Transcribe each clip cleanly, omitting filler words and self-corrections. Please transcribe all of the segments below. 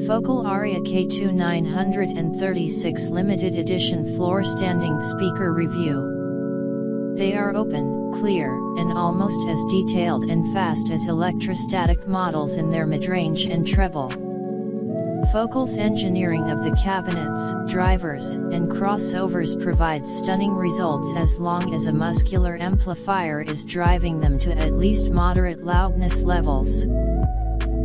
Focal Aria K2 936 Limited Edition Floorstanding Speaker Review. They are open, clear, and almost as detailed and fast as electrostatic models in their midrange and treble. Focal's engineering of the cabinets, drivers, and crossovers provides stunning results as long as a muscular amplifier is driving them to at least moderate loudness levels.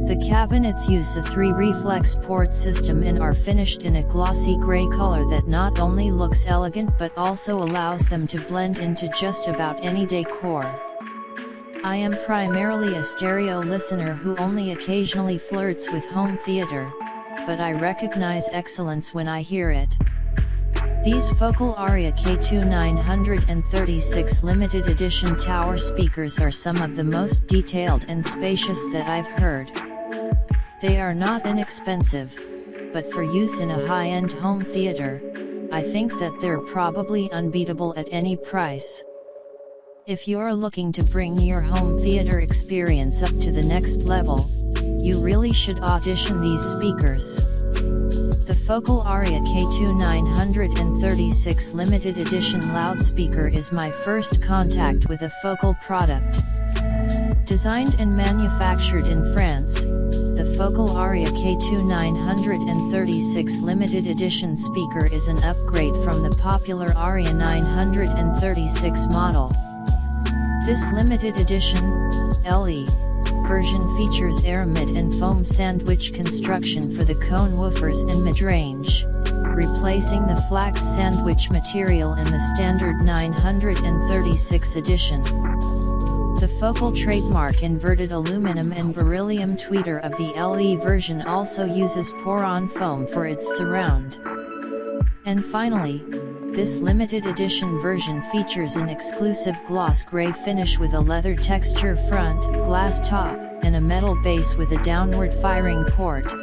The cabinets use a 3-reflex port system and are finished in a glossy gray color that not only looks elegant but also allows them to blend into just about any decor. I am primarily a stereo listener who only occasionally flirts with home theater, but I recognize excellence when I hear it. These Focal Aria K2 936 limited edition tower speakers are some of the most detailed and spacious that I've heard. They are not inexpensive, but for use in a high-end home theater, I think that they're probably unbeatable at any price. If you're looking to bring your home theater experience up to the next level, you really should audition these speakers. The Focal Aria K2 936 limited edition loudspeaker is my first contact with a Focal product. Designed and manufactured in France, the Focal Aria K2 936 limited edition speaker is an upgrade from the popular Aria 936 model. This limited edition, LE, version features air mid and foam sandwich construction for the cone woofers and midrange, replacing the flax sandwich material in the standard 936 edition. The Focal trademark inverted aluminum and beryllium tweeter of the LE version also uses pour-on foam for its surround. And finally, this limited edition version features an exclusive gloss gray finish with a leather texture front, glass top, and a metal base with a downward firing port,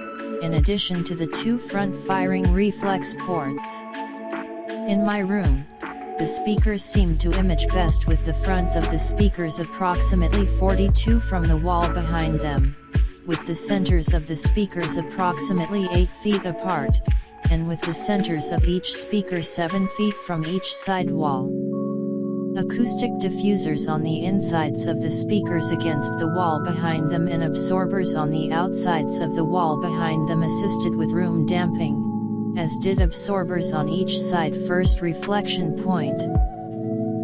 in addition to the 2 front firing reflex ports. In my room, the speakers seem to image best with the fronts of the speakers approximately 42 from the wall behind them, with the centers of the speakers approximately 8 feet apart, and with the centers of each speaker 7 feet from each side wall. Acoustic diffusers on the insides of the speakers against the wall behind them and absorbers on the outsides of the wall behind them assisted with room damping, as did absorbers on each side first reflection point.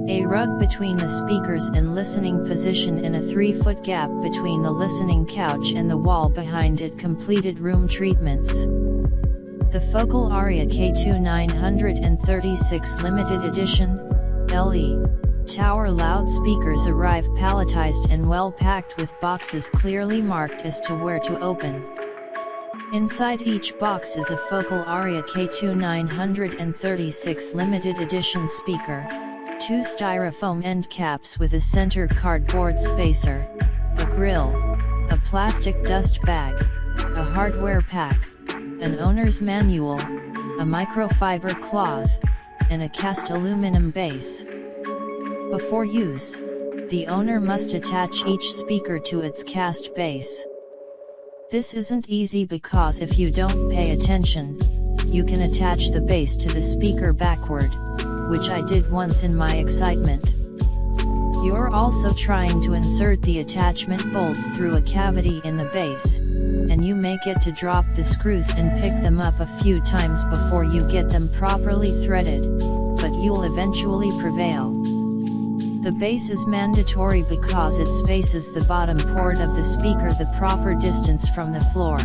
A rug between the speakers and listening position and a 3-foot gap between the listening couch and the wall behind it completed room treatments. The Focal Aria K2 936 limited edition, LE, tower loudspeakers arrive palletized and well packed with boxes clearly marked as to where to open. Inside each box is a Focal Aria K2 936 limited edition speaker, 2 styrofoam end caps with a center cardboard spacer, a grill, a plastic dust bag, a hardware pack, an owner's manual, a microfiber cloth, and a cast aluminum base. Before use, the owner must attach each speaker to its cast base. This isn't easy because if you don't pay attention, you can attach the base to the speaker backward, which I did once in my excitement. You're also trying to insert the attachment bolts through a cavity in the base, and you may get to drop the screws and pick them up a few times before you get them properly threaded, but you'll eventually prevail. The base is mandatory because it spaces the bottom port of the speaker the proper distance from the floor.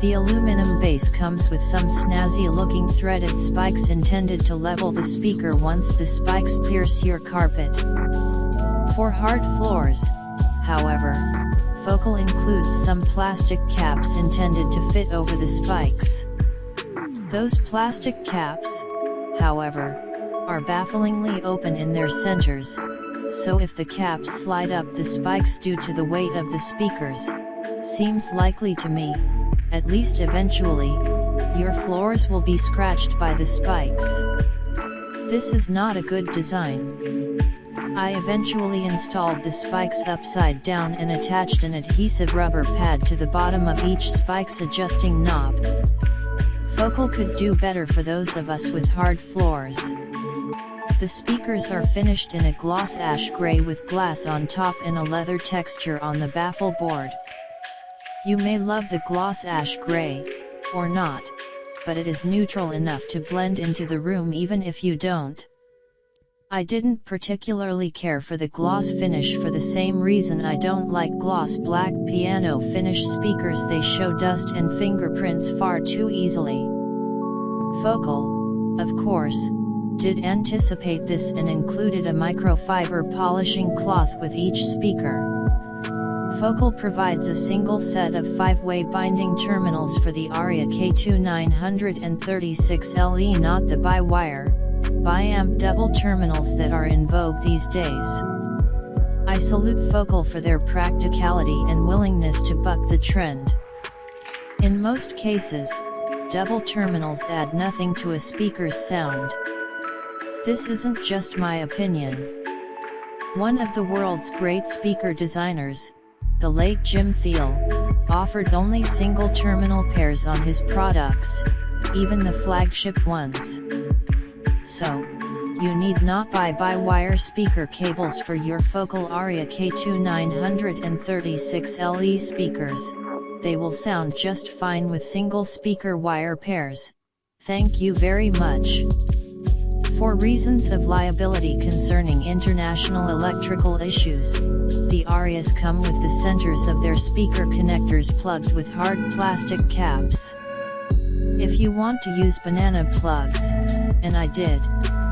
The aluminum base comes with some snazzy looking threaded spikes intended to level the speaker once the spikes pierce your carpet. For hard floors, however, Focal includes some plastic caps intended to fit over the spikes. Those plastic caps, however, are bafflingly open in their centers, so if the caps slide up the spikes due to the weight of the speakers, seems likely to me, at least eventually, your floors will be scratched by the spikes. This is not a good design. I eventually installed the spikes upside down and attached an adhesive rubber pad to the bottom of each spike's adjusting knob. Focal could do better for those of us with hard floors. The speakers are finished in a gloss ash gray with glass on top and a leather texture on the baffle board. You may love the gloss ash gray, or not, but it is neutral enough to blend into the room even if you don't. I didn't particularly care for the gloss finish for the same reason I don't like gloss black piano finish speakers. They show dust and fingerprints far too easily. Focal, of course, did anticipate this and included a microfiber polishing cloth with each speaker. Focal provides a single set of 5-way binding terminals for the Aria K2 936LE, not the bi-wire, bi-amp double terminals that are in vogue these days. I salute Focal for their practicality and willingness to buck the trend. In most cases, double terminals add nothing to a speaker's sound. This isn't just my opinion. One of the world's great speaker designers, the late Jim Thiel, offered only single terminal pairs on his products, even the flagship ones. So, you need not buy bi-wire speaker cables for your Focal Aria K2 936LE speakers. They will sound just fine with single speaker wire pairs. Thank you very much. For reasons of liability concerning international electrical issues, the Arias come with the centers of their speaker connectors plugged with hard plastic caps. If you want to use banana plugs, and I did,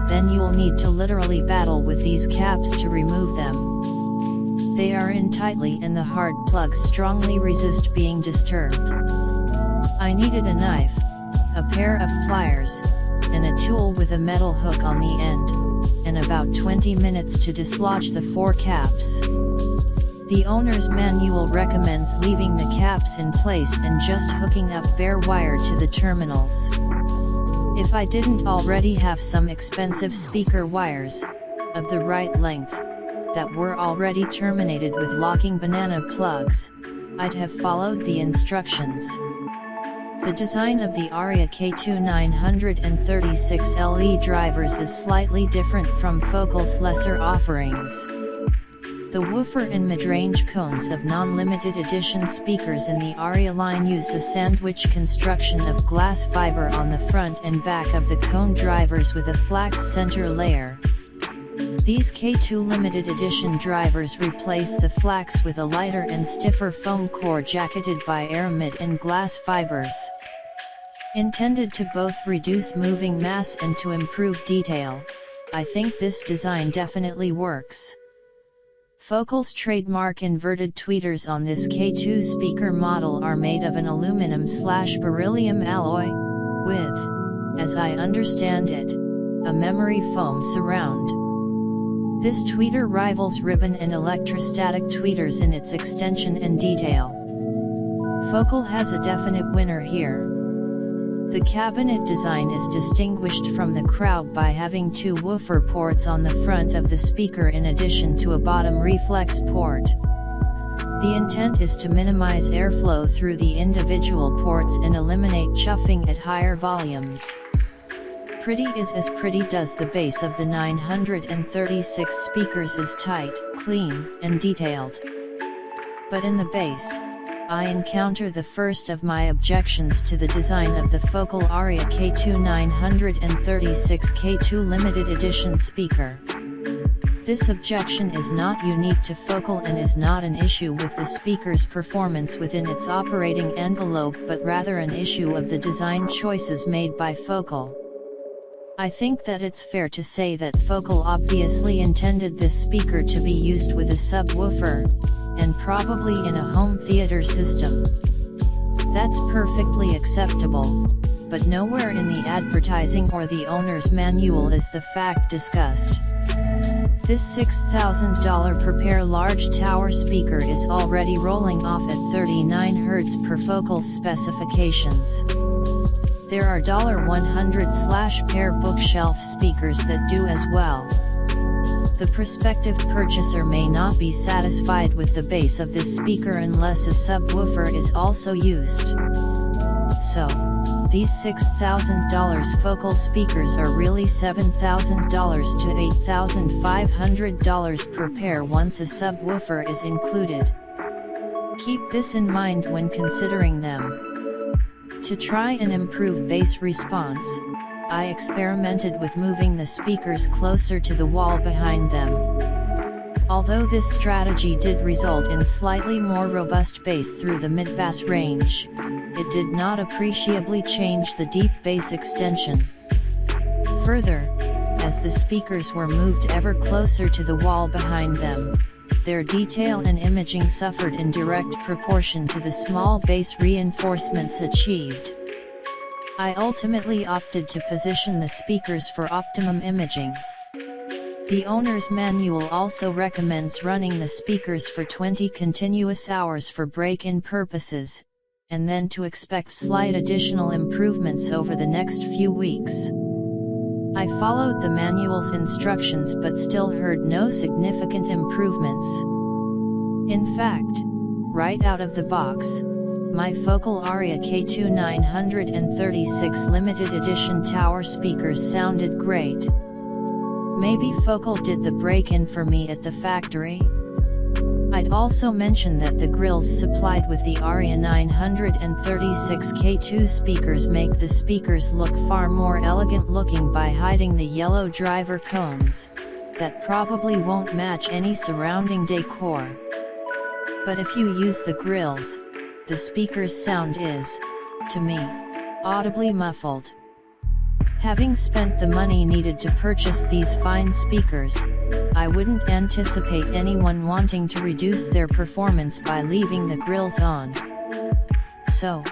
then you'll need to literally battle with these caps to remove them. They are in tightly and the hard plugs strongly resist being disturbed. I needed a knife, a pair of pliers, and a tool with a metal hook on the end, and about 20 minutes to dislodge the 4 caps. The owner's manual recommends leaving the caps in place and just hooking up bare wire to the terminals. If I didn't already have some expensive speaker wires, of the right length, that were already terminated with locking banana plugs, I'd have followed the instructions. The design of the Aria K2 936LE drivers is slightly different from Focal's lesser offerings. The woofer and mid-range cones of non-limited edition speakers in the Aria line use a sandwich construction of glass fiber on the front and back of the cone drivers with a flax center layer. These K2 limited edition drivers replace the flax with a lighter and stiffer foam core jacketed by aramid and glass fibers. Intended to both reduce moving mass and to improve detail, I think this design definitely works. Focal's trademark inverted tweeters on this K2 speaker model are made of an aluminum/beryllium alloy, with, as I understand it, a memory foam surround. This tweeter rivals ribbon and electrostatic tweeters in its extension and detail. Focal has a definite winner here. The cabinet design is distinguished from the crowd by having 2 woofer ports on the front of the speaker in addition to a bottom reflex port. The intent is to minimize airflow through the individual ports and eliminate chuffing at higher volumes. Pretty is as pretty does. The base of the 936 speakers is tight, clean, and detailed. But in the base, I encounter the first of my objections to the design of the Focal Aria K2 936 K2 limited edition speaker. This objection is not unique to Focal and is not an issue with the speaker's performance within its operating envelope, but rather an issue of the design choices made by Focal. I think that it's fair to say that Focal obviously intended this speaker to be used with a subwoofer, and probably in a home theater system. That's perfectly acceptable, but nowhere in the advertising or the owner's manual is the fact discussed. This $6,000 per pair large tower speaker is already rolling off at 39 Hz per Focal's specifications. There are $100/pair bookshelf speakers that do as well. The prospective purchaser may not be satisfied with the bass of this speaker unless a subwoofer is also used. So, these $6,000 focal speakers are really $7,000 to $8,500 per pair once a subwoofer is included. Keep this in mind when considering them. To try and improve bass response, I experimented with moving the speakers closer to the wall behind them. Although this strategy did result in slightly more robust bass through the mid-bass range, it did not appreciably change the deep bass extension. Further, as the speakers were moved ever closer to the wall behind them, their detail and imaging suffered in direct proportion to the small bass reinforcements achieved. I ultimately opted to position the speakers for optimum imaging. The owner's manual also recommends running the speakers for 20 continuous hours for break-in purposes, and then to expect slight additional improvements over the next few weeks. I followed the manual's instructions but still heard no significant improvements. In fact, right out of the box, my Focal Aria K2 936 limited edition tower speakers sounded great. Maybe Focal did the break-in for me at the factory? I'd also mention that the grills supplied with the Aria 936 K2 speakers make the speakers look far more elegant looking by hiding the yellow driver cones, that probably won't match any surrounding decor. But if you use the grills, the speaker's sound is, to me, audibly muffled. Having spent the money needed to purchase these fine speakers, I wouldn't anticipate anyone wanting to reduce their performance by leaving the grills on. So,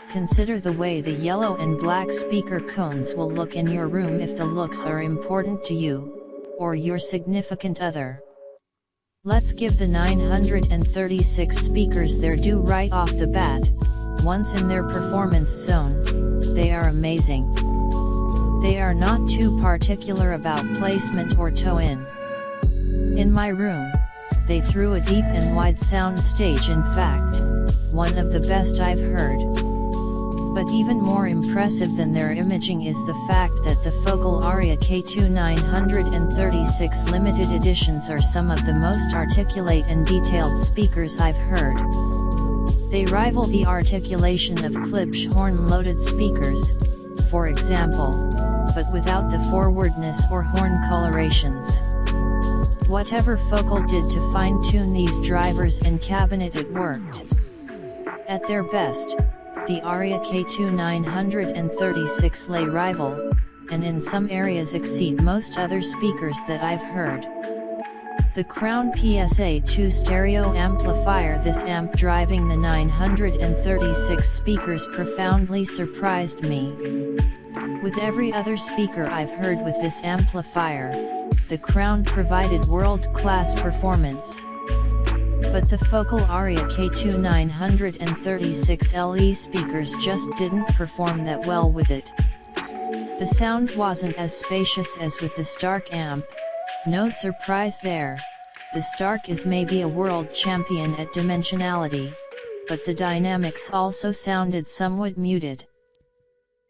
consider the way the yellow and black speaker cones will look in your room if the looks are important to you, or your significant other. Let's give the 936 speakers their due right off the bat. Once in their performance zone, they are amazing. They are not too particular about placement or toe-in. In my room, they threw a deep and wide sound stage, in fact, one of the best I've heard. But even more impressive than their imaging is the fact that the Focal Aria K2 936 limited editions are some of the most articulate and detailed speakers I've heard. They rival the articulation of Klipsch horn-loaded speakers, for example, but without the forwardness or horn colorations. Whatever Focal did to fine-tune these drivers and cabinet, it worked. At their best, the Aria K2 936 lay rival, and in some areas exceed most other speakers that I've heard. The Crown PSA2 stereo amplifier, this amp driving the 936 speakers, profoundly surprised me. With every other speaker I've heard with this amplifier, the Crown provided world-class performance. But the Focal Aria K2 936 LE speakers just didn't perform that well with it. The sound wasn't as spacious as with the Stark amp. No surprise there, the Stark is maybe a world champion at dimensionality, but the dynamics also sounded somewhat muted.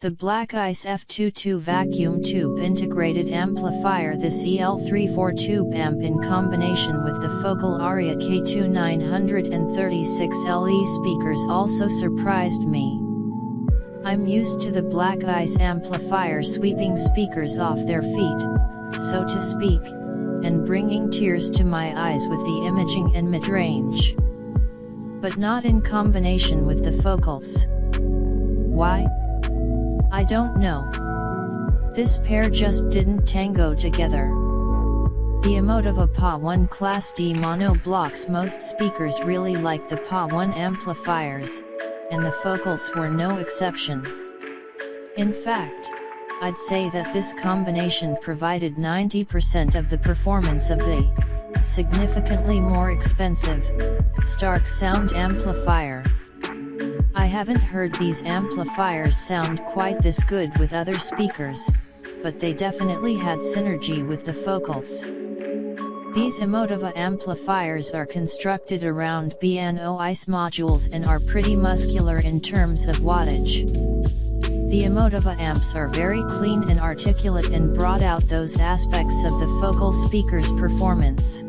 The Black Ice F22 vacuum tube integrated amplifier, this EL34 tube amp in combination with the Focal Aria K2 936 LE speakers also surprised me. I'm used to the Black Ice amplifier sweeping speakers off their feet, so to speak, and bringing tears to my eyes with the imaging and mid-range. But not in combination with the Focals. Why? I don't know. This pair just didn't tango together. The Emotiva PA1 Class D mono blocks most speakers really like the PA1 amplifiers, and the Focals were no exception. In fact, I'd say that this combination provided 90% of the performance of the significantly more expensive Stark sound amplifier. I haven't heard these amplifiers sound quite this good with other speakers, but they definitely had synergy with the Focals. These Emotiva amplifiers are constructed around BNOIS modules and are pretty muscular in terms of wattage. The Emotiva amps are very clean and articulate and brought out those aspects of the focal speaker's performance.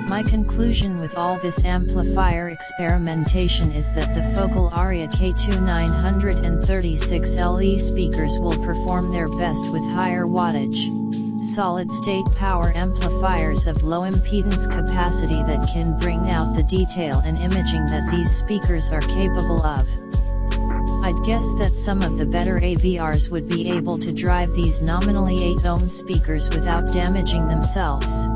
My conclusion with all this amplifier experimentation is that the focal Aria K2 936 LE speakers will perform their best with higher wattage, solid-state power amplifiers of low impedance capacity that can bring out the detail and imaging that these speakers are capable of. I'd guess that some of the better AVRs would be able to drive these nominally 8 ohm speakers without damaging themselves,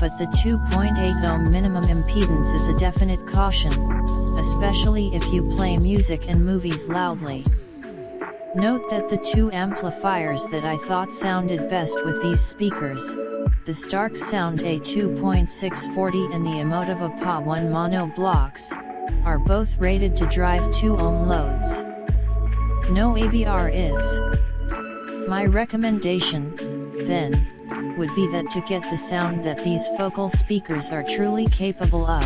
but the 2.8 ohm minimum impedance is a definite caution, especially if you play music and movies loudly. Note that the two amplifiers that I thought sounded best with these speakers, the Stark Sound A2.640 and the Emotiva PA1 mono blocks, are both rated to drive 2 ohm loads. No AVR is. My recommendation, then, would be that to get the sound that these focal speakers are truly capable of,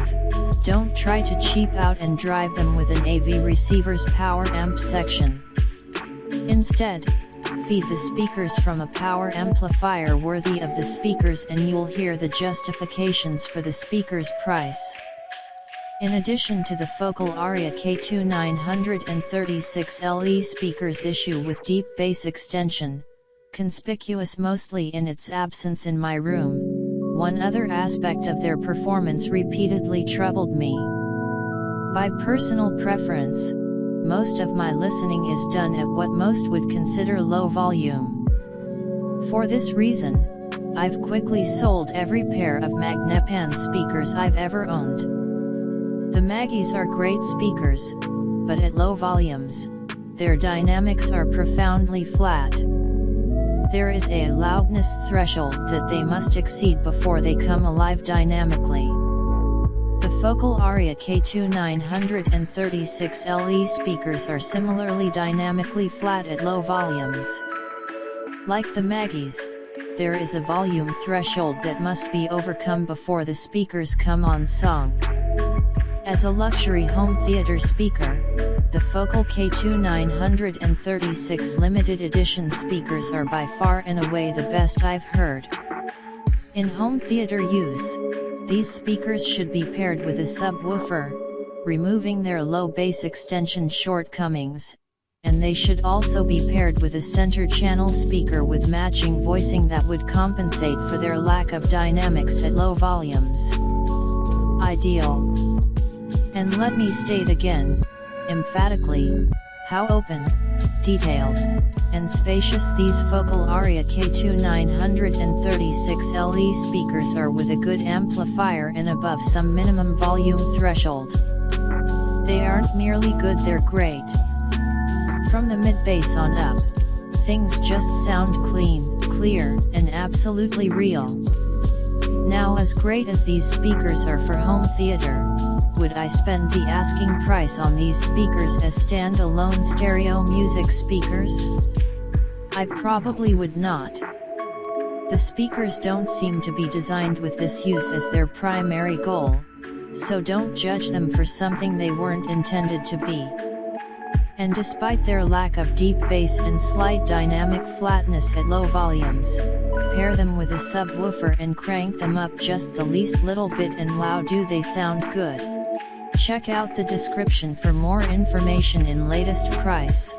don't try to cheap out and drive them with an AV receiver's power amp section. Instead, feed the speakers from a power amplifier worthy of the speakers and you'll hear the justifications for the speaker's price. In addition to the focal Aria K2 936 LE speaker's issue with deep bass extension, conspicuous mostly in its absence in my room, one other aspect of their performance repeatedly troubled me. By personal preference, most of my listening is done at what most would consider low volume. For this reason, I've quickly sold every pair of Magnepan speakers I've ever owned. The Maggies are great speakers, but at low volumes, their dynamics are profoundly flat. There is a loudness threshold that they must exceed before they come alive dynamically. The focal Aria K2 936 LE speakers are similarly dynamically flat at low volumes. Like the Maggies, there is a volume threshold that must be overcome before the speakers come on song. As a luxury home theater speaker, the focal K2 936 limited edition speakers are by far and away the best I've heard. In home theater use, these speakers should be paired with a subwoofer, removing their low bass extension shortcomings, and they should also be paired with a center channel speaker with matching voicing that would compensate for their lack of dynamics at low volumes. Ideal. And let me state again, emphatically, how open, detailed, and spacious these focal Aria K2 936 LE speakers are with a good amplifier and above some minimum volume threshold. They aren't merely good, they're great. From the mid-bass on up, things just sound clean, clear, and absolutely real. Now, as great as these speakers are for home theater, would I spend the asking price on these speakers as stand-alone stereo music speakers? I probably would not. The speakers don't seem to be designed with this use as their primary goal, so don't judge them for something they weren't intended to be. And despite their lack of deep bass and slight dynamic flatness at low volumes, pair them with a subwoofer and crank them up just the least little bit and wow, do they sound good. Check out the description for more information in latest price.